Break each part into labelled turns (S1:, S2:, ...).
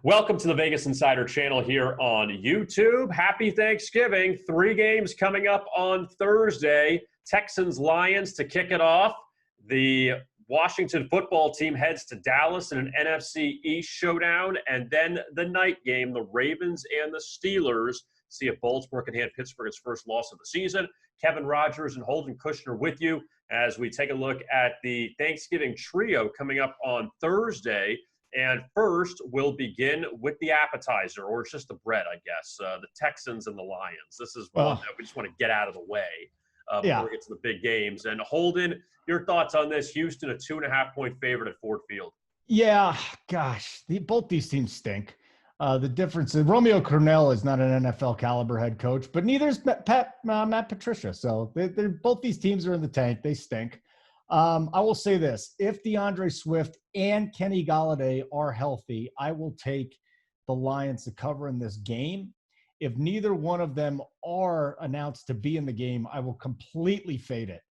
S1: Welcome to the Vegas Insider channel here on YouTube. Happy Thanksgiving. 3 games coming up on Thursday. Texans, Lions to kick it off. The Washington football team heads to Dallas in an NFC East showdown. And then the night game, the Ravens and the Steelers. See if Baltimore can hand Pittsburgh its first loss of the season. Kevin Rogers and Holden Kushner with you as we take a look at the Thanksgiving trio coming up on Thursday. And first, we'll begin with the appetizer, or it's just the bread, I guess, the Texans and the Lions. This is one that we just want to get out of the way before we get to the big games. And Holden, your thoughts on this? Houston, a 2.5-point favorite at Ford Field.
S2: Yeah, gosh, both these teams stink. The difference is Romeo Crennel is not an NFL caliber head coach, but neither is Matt Patricia. So both these teams are in the tank. They stink. I will say this. If DeAndre Swift and Kenny Golladay are healthy, I will take the Lions to cover in this game. If neither one of them are announced to be in the game, I will completely fade it.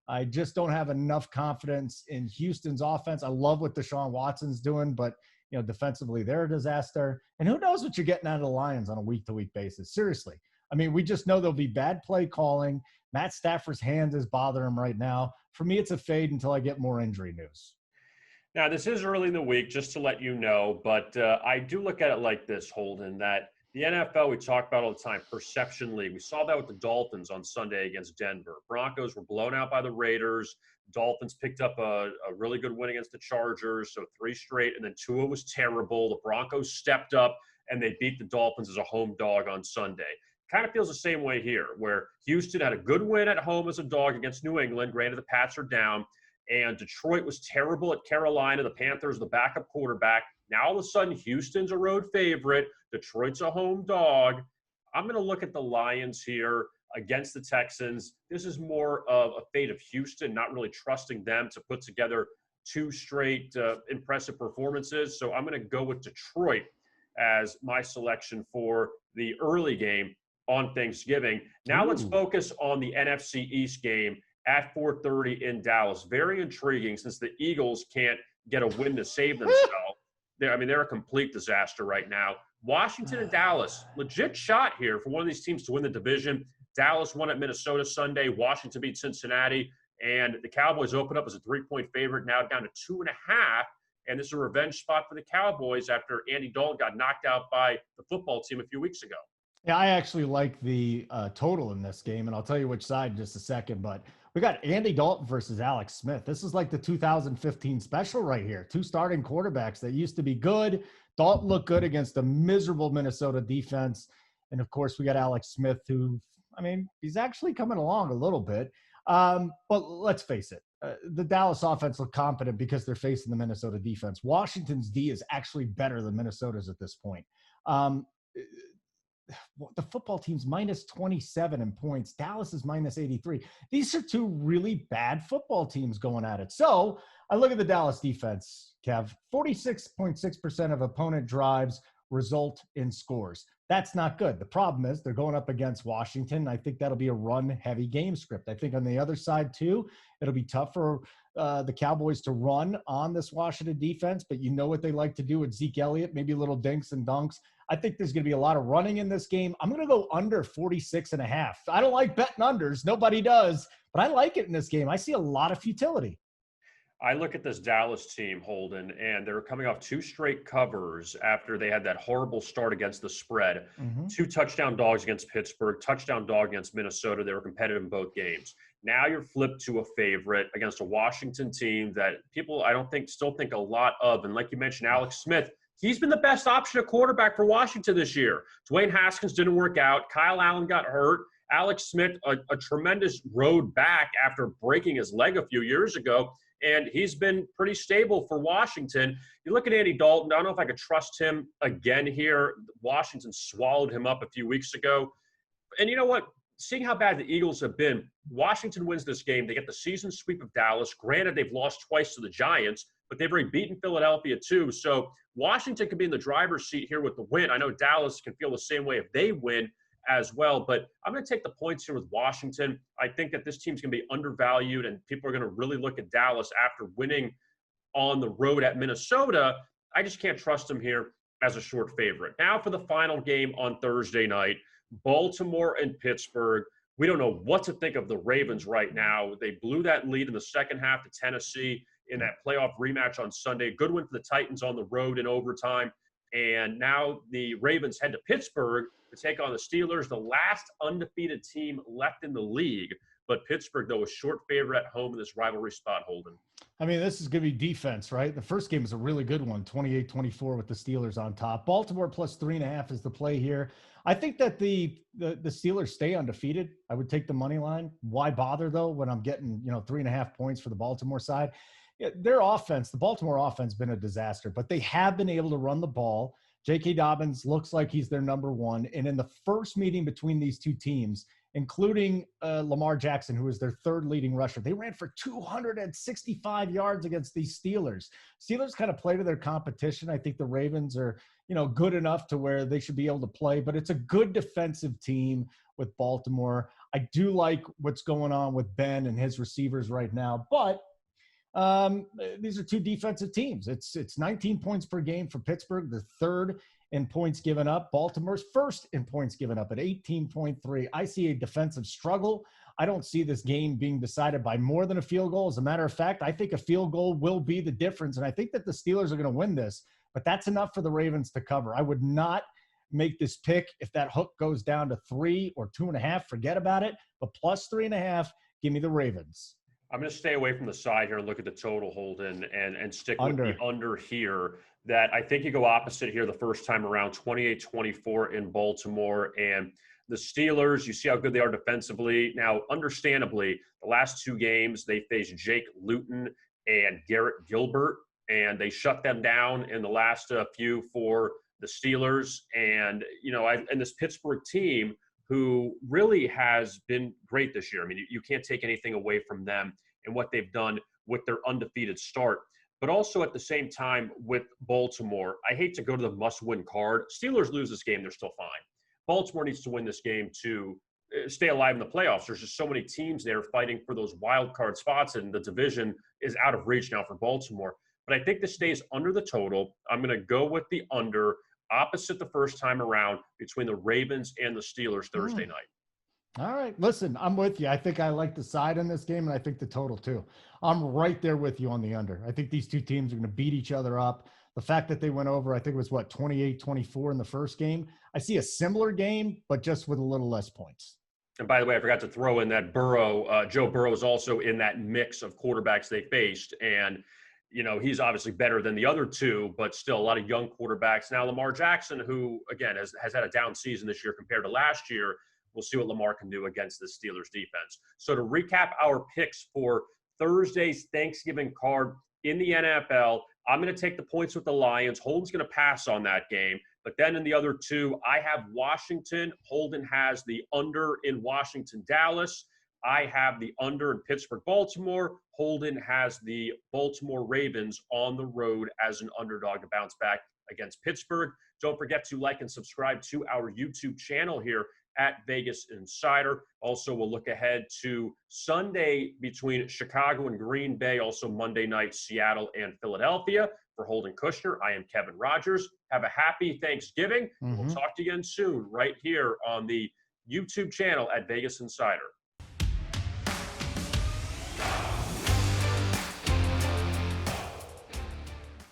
S2: I just don't have enough confidence in Houston's offense. I love what Deshaun Watson's doing, but defensively, they're a disaster. And who knows what you're getting out of the Lions on a week-to-week basis? Seriously. I mean, we just know there'll be bad play calling. Matt Stafford's hand is bothering him right now. For me, it's a fade until I get more injury news.
S1: Now, this is early in the week, just to let you know, but I do look at it like this, Holden, that the NFL, we talk about all the time, perception league. We saw that with the Dolphins on Sunday against Denver. Broncos were blown out by the Raiders. Dolphins picked up a really good win against the Chargers, so 3 straight, and then Tua was terrible. The Broncos stepped up, and they beat the Dolphins as a home dog on Sunday. Kind of feels the same way here, where Houston had a good win at home as a dog against New England. Granted, the Pats are down, and Detroit was terrible at Carolina. The Panthers, the backup quarterback. Now, all of a sudden, Houston's a road favorite. Detroit's a home dog. I'm going to look at the Lions here against the Texans. This is more of a fate of Houston, not really trusting them to put together 2 straight impressive performances. So I'm going to go with Detroit as my selection for the early game on Thanksgiving. Now let's focus on the NFC East game at 4:30 in Dallas. Very intriguing since the Eagles can't get a win to save themselves. They're a complete disaster right now. Washington and Dallas, legit shot here for one of these teams to win the division. Dallas won at Minnesota Sunday. Washington beat Cincinnati. And the Cowboys open up as a 3-point favorite, now down to 2.5. And this is a revenge spot for the Cowboys after Andy Dalton got knocked out by the football team a few weeks ago.
S2: Yeah, I actually like the total in this game, and I'll tell you which side in just a second. But we got Andy Dalton versus Alex Smith. This is like the 2015 special right here. 2 starting quarterbacks that used to be good. Dalton looked good against a miserable Minnesota defense. And, of course, we got Alex Smith, who, he's actually coming along a little bit. But let's face it. The Dallas offense looked competent because they're facing the Minnesota defense. Washington's D is actually better than Minnesota's at this point. The football team's minus 27 in points. Dallas is minus 83. These are 2 really bad football teams going at it. So I look at the Dallas defense, Kev. 46.6% of opponent drives result in scores. That's not good. The problem is they're going up against Washington. I think that'll be a run-heavy game script. I think on the other side, too, it'll be tough for the Cowboys to run on this Washington defense, but you know what they like to do with Zeke Elliott, maybe a little dinks and dunks. I think there's going to be a lot of running in this game. I'm going to go under 46.5. I don't like betting unders. Nobody does, but I like it in this game. I see a lot of futility.
S1: I look at this Dallas team, Holden, and they're coming off 2 straight covers after they had that horrible start against the spread. 2 touchdown dogs against Pittsburgh, touchdown dog against Minnesota. They were competitive in both games. Now you're flipped to a favorite against a Washington team that people still think a lot of. And like you mentioned, Alex Smith, he's been the best option at quarterback for Washington this year. Dwayne Haskins didn't work out. Kyle Allen got hurt. Alex Smith, a tremendous road back after breaking his leg a few years ago. And he's been pretty stable for Washington. You look at Andy Dalton, I don't know if I could trust him again here. Washington swallowed him up a few weeks ago. And you know what? Seeing how bad the Eagles have been, Washington wins this game. They get the season sweep of Dallas. Granted, they've lost twice to the Giants, but they've already beaten Philadelphia too. So Washington could be in the driver's seat here with the win. I know Dallas can feel the same way if they win as well, but I'm going to take the points here with Washington. I think that this team's going to be undervalued, and people are going to really look at Dallas after winning on the road at Minnesota. I just can't trust them here. as a short favorite. Now for the final game on Thursday night, Baltimore and Pittsburgh. We don't know what to think of the Ravens right now. They blew that lead in the second half to Tennessee in that playoff rematch on Sunday. Good win for the Titans on the road in overtime. And now the Ravens head to Pittsburgh to take on the Steelers, the last undefeated team left in the league. But Pittsburgh, though, is short favorite at home in this rivalry spot, Holden.
S2: I mean, this is going to be defense, right? The first game is a really good one, 28-24 with the Steelers on top. Baltimore plus 3.5 is the play here. I think that the Steelers stay undefeated. I would take the money line. Why bother, though, when I'm getting, 3.5 points for the Baltimore side? Yeah, their offense, the Baltimore offense, has been a disaster, but they have been able to run the ball. J.K. Dobbins looks like he's their number one. And in the first meeting between these two teams, including Lamar Jackson, who was their third leading rusher, they ran for 265 yards against these Steelers. Steelers kind of play to their competition. I think the Ravens are, good enough to where they should be able to play, but it's a good defensive team with Baltimore. I do like what's going on with Ben and his receivers right now, but these are two defensive teams. It's 19 points per game for Pittsburgh, the third in points given up. Baltimore's first in points given up at 18.3. I see a defensive struggle. I don't see this game being decided by more than a field goal. As a matter of fact, I think a field goal will be the difference, and I think that the Steelers are going to win this, but that's enough for the Ravens to cover. I would not make this pick if that hook goes down to 3 or 2.5. Forget about it, but plus 3.5, give me the Ravens.
S1: I'm going to stay away from the side here and look at the total, Holden, and stick with the under here. That I think you go opposite here the first time around, 28-24 in Baltimore. And the Steelers, you see how good they are defensively. Now, understandably, the last two games, they faced Jake Luton and Garrett Gilbert, and they shut them down in the last few for the Steelers. And, and this Pittsburgh team, who really has been great this year. I mean, you can't take anything away from them and what they've done with their undefeated start. But also at the same time with Baltimore, I hate to go to the must-win card. Steelers lose this game, they're still fine. Baltimore needs to win this game to stay alive in the playoffs. There's just so many teams there fighting for those wild card spots, and the division is out of reach now for Baltimore. But I think this stays under the total. I'm going to go with the under, opposite the first time around, between the Ravens and the Steelers Thursday night.
S2: All right. Listen, I'm with you. I think I like the side in this game, and I think the total too. I'm right there with you on the under. I think these two teams are going to beat each other up. The fact that they went over, I think it was 28-24 in the first game. I see a similar game, but just with a little less points.
S1: And by the way, I forgot to throw in that Joe Burrow is also in that mix of quarterbacks they faced. And, he's obviously better than the other two, but still a lot of young quarterbacks. Now, Lamar Jackson, who, again, has had a down season this year compared to last year, we'll see what Lamar can do against the Steelers defense. So to recap our picks for Thursday's Thanksgiving card in the NFL, I'm going to take the points with the Lions. Holden's going to pass on that game. But then in the other two, I have Washington. Holden has the under in Washington, Dallas. I have the under in Pittsburgh, Baltimore. Holden has the Baltimore Ravens on the road as an underdog to bounce back against Pittsburgh. Don't forget to like and subscribe to our YouTube channel here at Vegas Insider. Also, we'll look ahead to Sunday between Chicago and Green Bay. Also, Monday night, Seattle and Philadelphia. For Holden Kushner, I am Kevin Rogers. Have a happy Thanksgiving. We'll talk to you again soon right here on the YouTube channel at Vegas Insider.